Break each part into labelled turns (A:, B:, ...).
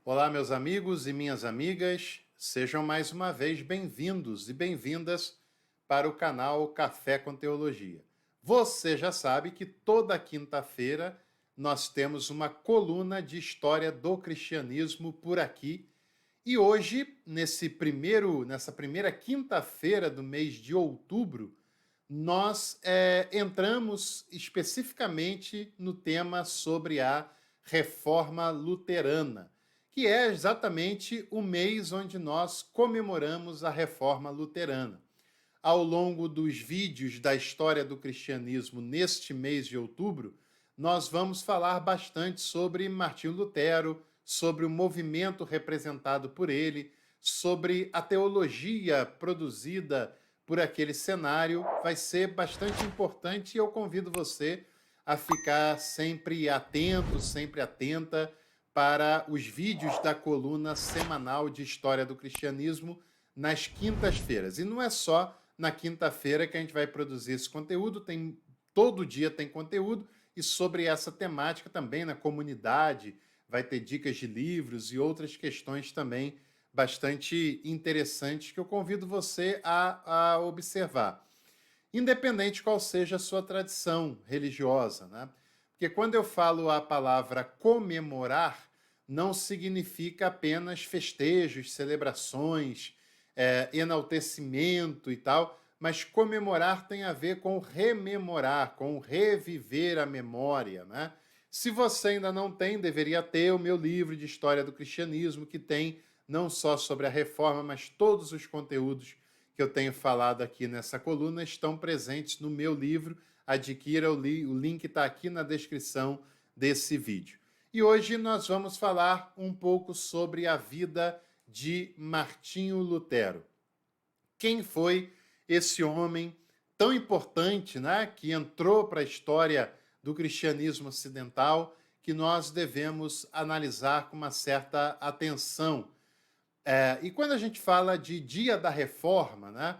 A: Olá, meus amigos e minhas amigas, sejam mais uma vez bem-vindos e bem-vindas para o canal Café com Teologia. Você já sabe que toda quinta-feira nós temos uma coluna de história do cristianismo por aqui. E hoje, nessa primeira quinta-feira do mês de outubro, nós entramos especificamente no tema sobre a Reforma Luterana, que é exatamente o mês onde nós comemoramos a Reforma Luterana. Ao longo dos vídeos da história do cristianismo neste mês de outubro, nós vamos falar bastante sobre Martinho Lutero, sobre o movimento representado por ele, sobre a teologia produzida por aquele cenário. Vai ser bastante importante e eu convido você a ficar sempre atento, sempre atenta para os vídeos da coluna semanal de História do Cristianismo nas quintas-feiras. E não é só na quinta-feira que a gente vai produzir esse conteúdo, todo dia tem conteúdo, e sobre essa temática também na comunidade vai ter dicas de livros e outras questões também bastante interessantes que eu convido você a observar, independente qual seja a sua tradição religiosa, né? Porque quando eu falo a palavra comemorar, não significa apenas festejos, celebrações, enaltecimento e tal, mas comemorar tem a ver com rememorar, com reviver a memória, né? Se você ainda não tem, deveria ter o meu livro de História do Cristianismo, que tem não só sobre a Reforma, mas todos os conteúdos que eu tenho falado aqui nessa coluna estão presentes no meu livro. Adquira o link está aqui na descrição desse vídeo. E hoje nós vamos falar um pouco sobre a vida de Martinho Lutero. Quem foi esse homem tão importante, né, que entrou para a história do cristianismo ocidental, que nós devemos analisar com uma certa atenção. E quando a gente fala de Dia da Reforma, né,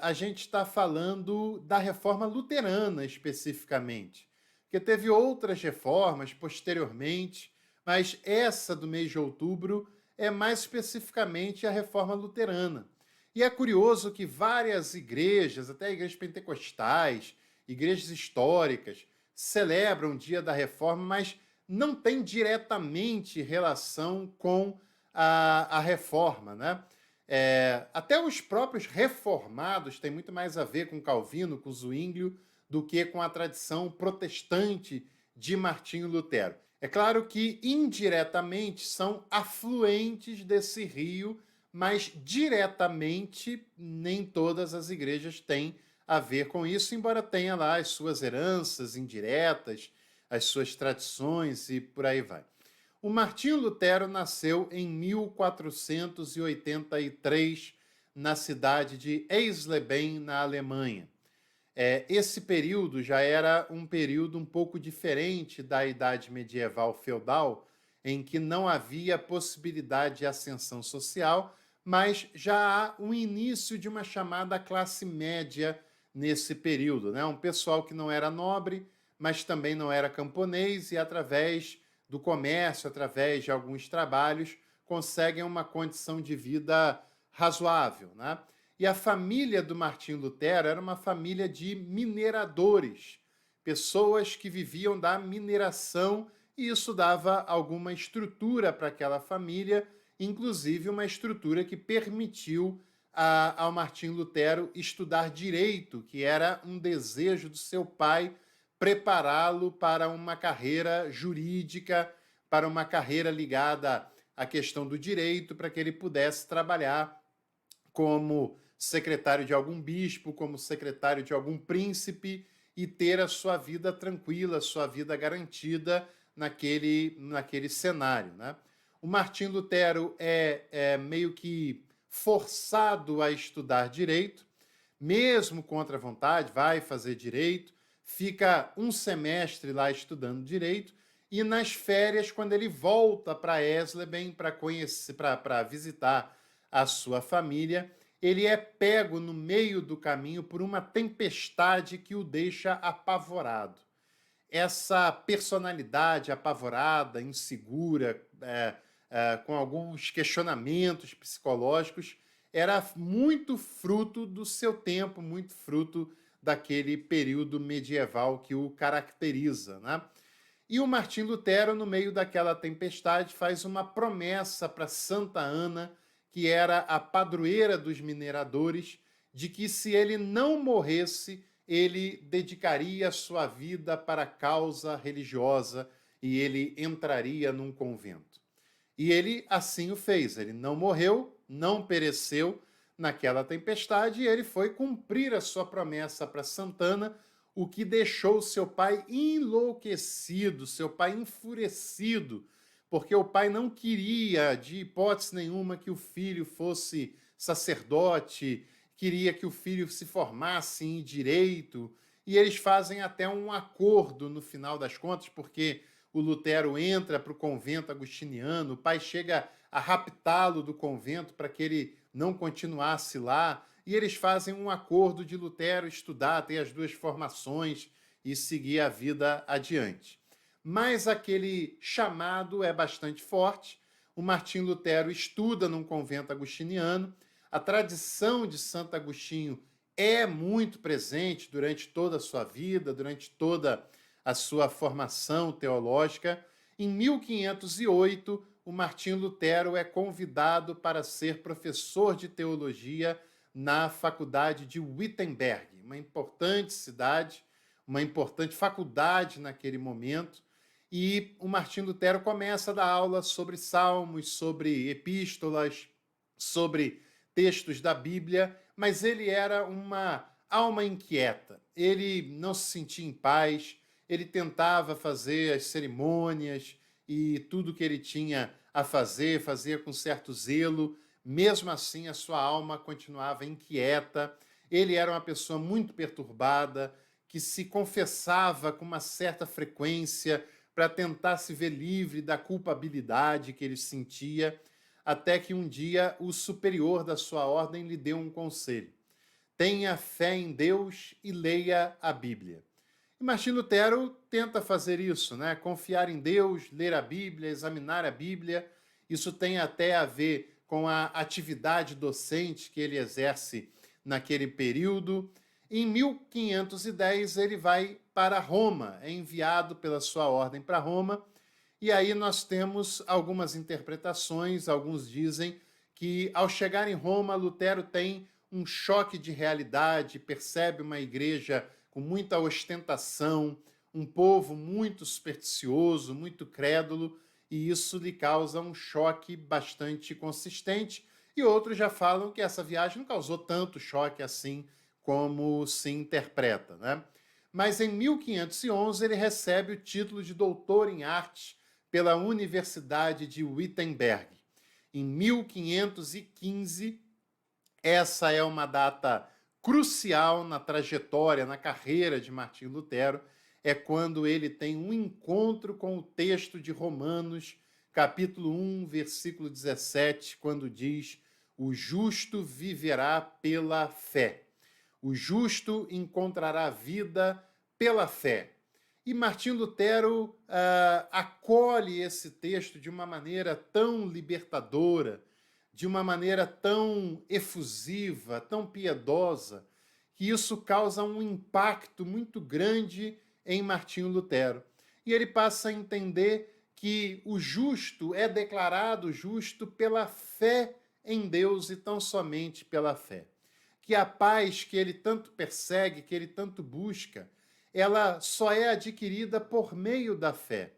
A: a gente está falando da Reforma Luterana especificamente, porque teve outras reformas posteriormente, mas essa do mês de outubro é mais especificamente a Reforma Luterana. E é curioso que várias igrejas, até igrejas pentecostais, igrejas históricas, celebram o Dia da Reforma, mas não tem diretamente relação com a reforma, né? Até os próprios reformados têm muito mais a ver com Calvino, com Zwinglio, do que com a tradição protestante de Martinho Lutero. É claro que indiretamente são afluentes desse rio, mas diretamente nem todas as igrejas têm a ver com isso, embora tenha lá as suas heranças indiretas, as suas tradições e por aí vai. O Martinho Lutero nasceu em 1483 na cidade de Eisleben, na Alemanha. Esse período já era um período um pouco diferente da Idade Medieval feudal, em que não havia possibilidade de ascensão social, mas já há um início de uma chamada classe média nesse período, né? Um pessoal que não era nobre, mas também não era camponês, e através do comércio, através de alguns trabalhos, conseguem uma condição de vida razoável, né? E a família do Martinho Lutero era uma família de mineradores, pessoas que viviam da mineração, e isso dava alguma estrutura para aquela família, inclusive uma estrutura que permitiu ao Martinho Lutero estudar direito, que era um desejo do seu pai prepará-lo para uma carreira jurídica, para uma carreira ligada à questão do direito, para que ele pudesse trabalhar como secretário de algum bispo, como secretário de algum príncipe e ter a sua vida tranquila, a sua vida garantida naquele cenário, né? O Martinho Lutero é meio que forçado a estudar direito, mesmo contra a vontade, vai fazer direito, fica um semestre lá estudando direito, e nas férias, quando ele volta para Eisleben para visitar a sua família, ele é pego no meio do caminho por uma tempestade que o deixa apavorado. Essa personalidade apavorada, insegura, com alguns questionamentos psicológicos, era muito fruto do seu tempo, muito fruto daquele período medieval que o caracteriza, né? E o Martim Lutero, no meio daquela tempestade, faz uma promessa para Santa Ana, que era a padroeira dos mineradores, de que se ele não morresse, ele dedicaria a sua vida para a causa religiosa e ele entraria num convento. E ele assim o fez. Ele não morreu, não pereceu naquela tempestade e ele foi cumprir a sua promessa para Santana, o que deixou seu pai enlouquecido, seu pai enfurecido, porque o pai não queria, de hipótese nenhuma, que o filho fosse sacerdote, queria que o filho se formasse em direito, e eles fazem até um acordo no final das contas, porque o Lutero entra para o convento agostiniano, o pai chega a raptá-lo do convento para que ele não continuasse lá, e eles fazem um acordo de Lutero estudar, ter as duas formações e seguir a vida adiante. Mas aquele chamado é bastante forte. O Martim Lutero estuda num convento agostiniano. A tradição de Santo Agostinho é muito presente durante toda a sua vida, durante toda a sua formação teológica. Em 1508, o Martim Lutero é convidado para ser professor de teologia na faculdade de Wittenberg, uma importante cidade, uma importante faculdade naquele momento. E o Martim Lutero começa a dar aula sobre salmos, sobre epístolas, sobre textos da Bíblia, mas ele era uma alma inquieta. Ele não se sentia em paz, ele tentava fazer as cerimônias e tudo que ele tinha a fazer, fazia com certo zelo. Mesmo assim, a sua alma continuava inquieta. Ele era uma pessoa muito perturbada, que se confessava com uma certa frequência para tentar se ver livre da culpabilidade que ele sentia, até que um dia o superior da sua ordem lhe deu um conselho: tenha fé em Deus e leia a Bíblia. E Martim Lutero tenta fazer isso, né? Confiar em Deus, ler a Bíblia, examinar a Bíblia. Isso tem até a ver com a atividade docente que ele exerce naquele período. Em 1510, ele vai para Roma, é enviado pela sua ordem para Roma, e aí nós temos algumas interpretações. Alguns dizem que, ao chegar em Roma, Lutero tem um choque de realidade, percebe uma igreja com muita ostentação, um povo muito supersticioso, muito crédulo, e isso lhe causa um choque bastante consistente. E outros já falam que essa viagem não causou tanto choque assim como se interpreta, né? Mas em 1511 ele recebe o título de doutor em arte pela Universidade de Wittenberg. Em 1515, essa é uma data crucial na trajetória, na carreira de Martim Lutero, é quando ele tem um encontro com o texto de Romanos, capítulo 1, versículo 17, quando diz: o justo viverá pela fé. O justo encontrará vida pela fé. E Martim Lutero acolhe esse texto de uma maneira tão libertadora, de uma maneira tão efusiva, tão piedosa, que isso causa um impacto muito grande em Martinho Lutero. E ele passa a entender que o justo é declarado justo pela fé em Deus e tão somente pela fé. Que a paz que ele tanto persegue, que ele tanto busca, ela só é adquirida por meio da fé.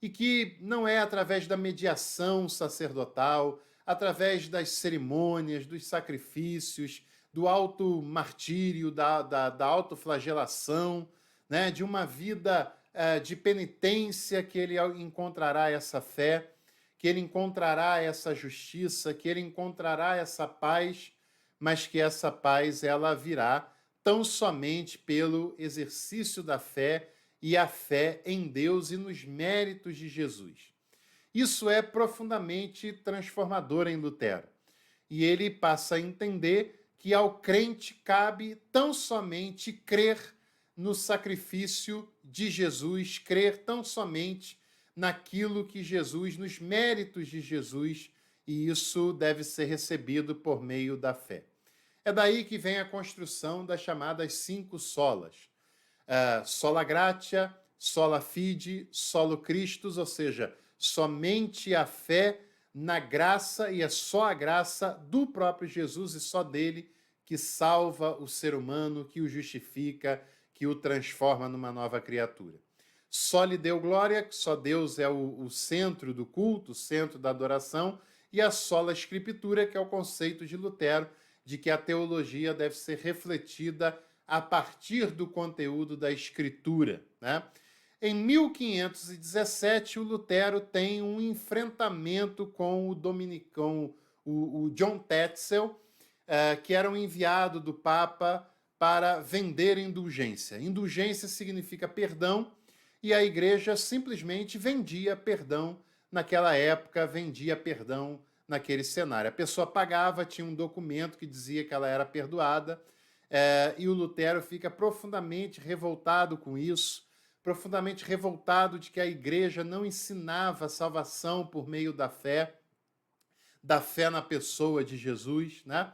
A: E que não é através da mediação sacerdotal, através das cerimônias, dos sacrifícios, do auto-martírio, da autoflagelação, né, de uma vida de penitência que ele encontrará essa fé, que ele encontrará essa justiça, que ele encontrará essa paz, mas que essa paz ela virá tão somente pelo exercício da fé e a fé em Deus e nos méritos de Jesus. Isso é profundamente transformador em Lutero. E ele passa a entender que ao crente cabe tão somente crer no sacrifício de Jesus, crer tão somente naquilo que Jesus, nos méritos de Jesus, e isso deve ser recebido por meio da fé. É daí que vem a construção das chamadas 5 solas. Sola gratia, sola fide, solo Christus, ou seja, somente a fé na graça, e é só a graça do próprio Jesus e só dele que salva o ser humano, que o justifica, que o transforma numa nova criatura. Só lhe deu glória, só Deus é o centro do culto, o centro da adoração, e a sola escritura, que é o conceito de Lutero, de que a teologia deve ser refletida a partir do conteúdo da Escritura, né? Em 1517, o Lutero tem um enfrentamento com o dominicão, o John Tetzel, que era um enviado do Papa para vender indulgência. Indulgência significa perdão, e a igreja simplesmente vendia perdão naquela época, vendia perdão naquele cenário. A pessoa pagava, tinha um documento que dizia que ela era perdoada, e o Lutero fica profundamente revoltado com isso, profundamente revoltado de que a igreja não ensinava a salvação por meio da fé na pessoa de Jesus, né?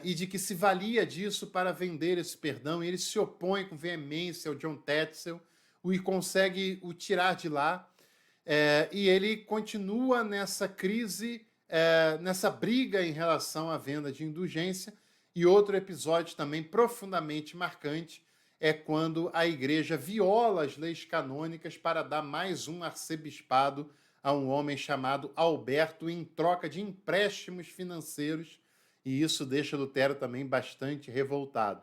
A: E de que se valia disso para vender esse perdão, e ele se opõe com veemência ao John Tetzel e consegue o tirar de lá, e ele continua nessa crise, nessa briga em relação à venda de indulgência. E outro episódio também profundamente marcante é quando a igreja viola as leis canônicas para dar mais um arcebispado a um homem chamado Alberto em troca de empréstimos financeiros, e isso deixa Lutero também bastante revoltado.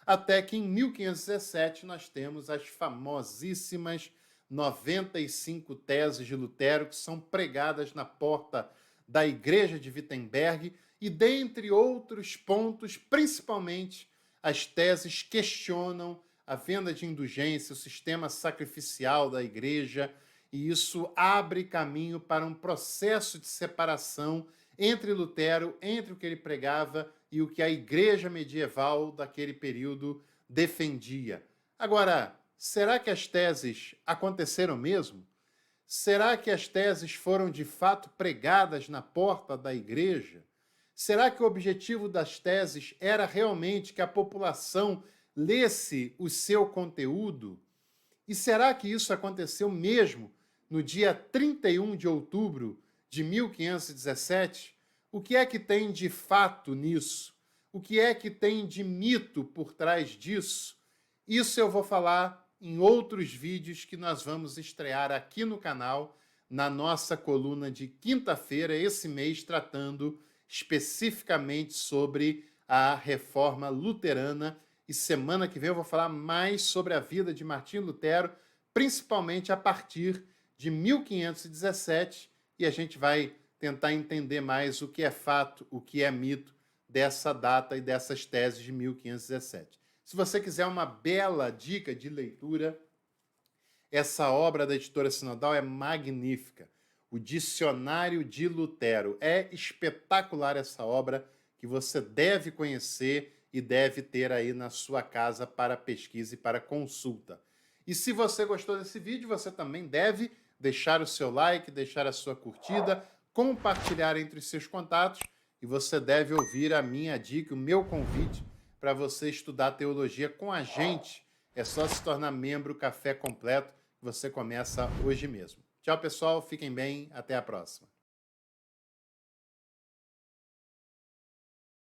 A: Até que em 1517 nós temos as famosíssimas 95 teses de Lutero, que são pregadas na porta da igreja de Wittenberg, e dentre outros pontos, principalmente, as teses questionam a venda de indulgência, o sistema sacrificial da igreja, e isso abre caminho para um processo de separação entre Lutero, entre o que ele pregava e o que a igreja medieval daquele período defendia. Agora, será que as teses aconteceram mesmo? Será que as teses foram de fato pregadas na porta da igreja? Será que o objetivo das teses era realmente que a população lesse o seu conteúdo? E será que isso aconteceu mesmo no dia 31 de outubro de 1517? O que é que tem de fato nisso? O que é que tem de mito por trás disso? Isso eu vou falar em outros vídeos que nós vamos estrear aqui no canal, na nossa coluna de quinta-feira, esse mês, tratando especificamente sobre a reforma luterana. E semana que vem eu vou falar mais sobre a vida de Martinho Lutero, principalmente a partir de 1517, e a gente vai tentar entender mais o que é fato, o que é mito dessa data e dessas teses de 1517. Se você quiser uma bela dica de leitura, essa obra da editora Sinodal é magnífica. O Dicionário de Lutero. É espetacular essa obra que você deve conhecer e deve ter aí na sua casa para pesquisa e para consulta. E se você gostou desse vídeo, você também deve deixar o seu like, deixar a sua curtida, compartilhar entre os seus contatos, e você deve ouvir a minha dica, o meu convite para você estudar teologia com a gente. É só se tornar membro Café Completo, que você começa hoje mesmo. Tchau, pessoal. Fiquem bem. Até a próxima.